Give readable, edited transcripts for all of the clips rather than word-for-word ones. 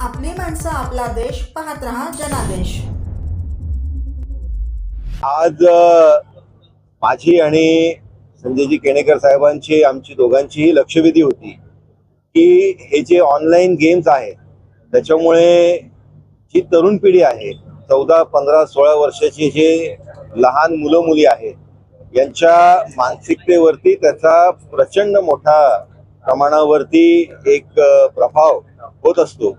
आपली माणसं, आपला देश, पाहत रहा जनादेश. आज माझी आणि संजयजी केणेकर साहेबांची आमची दोघांचीही लक्षवेधी होती की हे जे ऑनलाईन गेम्स आहेत त्याच्यामुळे जी तरुण पिढी आहे 14, 15, 16 वर्षाची जे लहान मुलं मुली आहेत यांच्या मानसिकतेवरती त्याचा प्रचंड मोठा प्रमाणावरती एक प्रभाव होत असतो.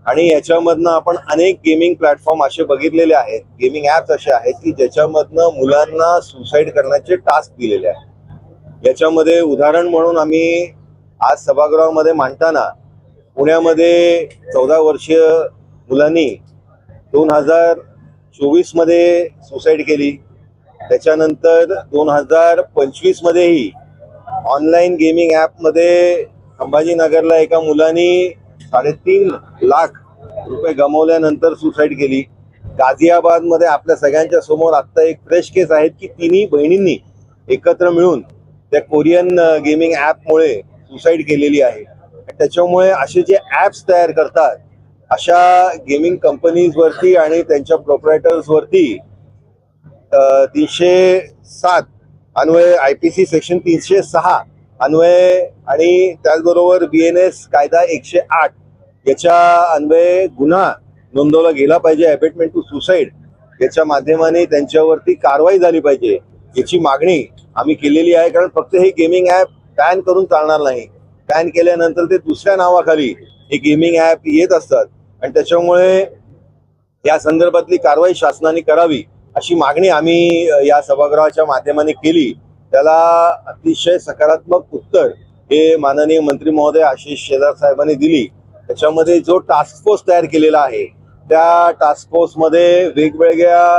आणि याच्यामधनं आपण अनेक गेमिंग प्लॅटफॉर्म असे बघितलेले आहेत, गेमिंग ॲप्स असे आहेत की ज्याच्यामधनं मुलांना सुसाईड करण्याचे टास्क दिलेले आहेत. याच्यामध्ये उदाहरण म्हणून आम्ही आज सभागृहामध्ये मांडताना पुण्यामध्ये 14 वर्षीय मुलांनी 2024 मध्ये सुसाईड केली. त्याच्यानंतर 2025 मध्येही ऑनलाईन गेमिंग ॲपमध्ये संभाजीनगरला एका मुलांनी 3.5 लाख रुपये गमावल्यानंतर सुसाईड केली. गाझियाबाद मध्ये आपल्या सगळ्यांच्या समोर आता एक फ्रेश केस आहेत की तिन्ही बहिणींनी एकत्र मिळून त्या कोरियन गेमिंग ॲपमुळे सुसाईड केलेली आहे. त्याच्यामुळे असे जे ॲप्स तयार करतात अशा गेमिंग कंपनीज वरती आणि त्यांच्या प्रोप्रायटर्स वरती 307 अन्वये IPC सेक्शन 306 अन्वये आणि त्याचबरोबर BNS कायदा 108 याच्या अन्वये गुन्हा नोंदवला गेला पाहिजे. अबेटमेंट टू सुसाईड याच्या माध्यमाने त्यांच्यावरती कारवाई झाली पाहिजे याची मागणी आम्ही केलेली आहे. कारण फक्त हे गेमिंग ॲप बॅन करून चालणार नाही. बॅन केल्यानंतर ते दुसऱ्या नावाखाली हे गेमिंग ॲप येत असतात आणि त्याच्यामुळे या संदर्भातली कारवाई शासनाने करावी अशी मागणी आम्ही या सभागृहाच्या माध्यमाने केली. त्याला अतिशय सकारात्मक उत्तर हे माननीय मंत्री महोदय आशिष शेलार साहेबांनी दिली. त्याच्यामध्ये जो टास्क फोर्स तयार केलेला आहे त्या टास्क फोर्स मध्ये वेगवेगळ्या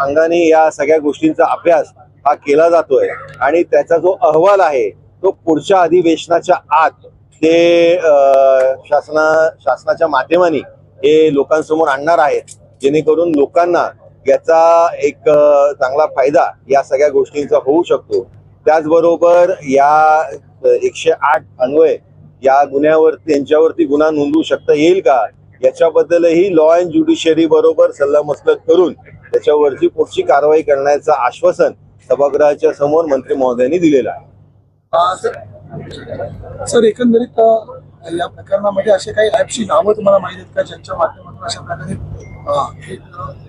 अंगाने या सगळ्या गोष्टींचा अभ्यास हा केला जातोय आणि त्याचा जो अहवाल आहे तो पुढच्या अधिवेशनाच्या आत ते शासनाच्या माध्यमाने हे लोकांसमोर आणणार आहेत जेणेकरून लोकांना याचा एक चांगला फायदा या सगळ्या गोष्टींचा होऊ शकतो. त्याचबरोबर या 108 अन्वय या गुन्ह्यावरती त्यांच्यावरती गुन्हा नोंदवू शकता येईल का याच्याबद्दलही लॉ अँड ज्युडिशियरी बरोबर सल्लामसलत करून त्याच्यावरची पुढची कारवाई करण्याचं आश्वासन सभागृहाच्या समोर मंत्री महोदयांनी दिलेलं आहे. सर, एकंदरीत या प्रकरणामध्ये असे काही ऍपची नावं तुम्हाला माहिती आहेत का ज्यांच्या माध्यमातून अशा प्रकारे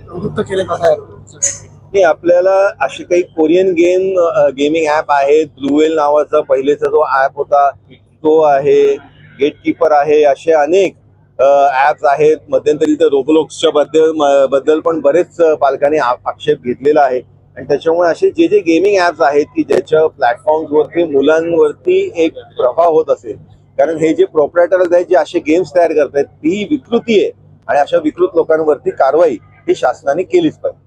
प्रवृत्त केले जात आहेत? आपल्याला असे काही कोरियन गेमिंग ॲप आहेत. ब्लूवेल नावाचा पहिलेचा जो ॲप होता तो आहे, गेटकीपर आहे, असे अनेक ॲप्स आहेत. मध्यंतरी तर रोबलोक्सच्या बद्दल पण बरेच पालकांनी आक्षेप घेतलेला आहे आणि त्याच्यामुळे असे जे जे गेमिंग ॲप्स आहेत की ज्याच्या प्लॅटफॉर्म्सवरती मुलांवरती एक प्रभाव होत असेल. कारण हे जे प्रोप्रायटर्स आहेत जे असे गेम्स तयार करतात ती विकृती आहे आणि अशा विकृत लोकांवरती कारवाई ही शासनाने केलीच पाहिजे.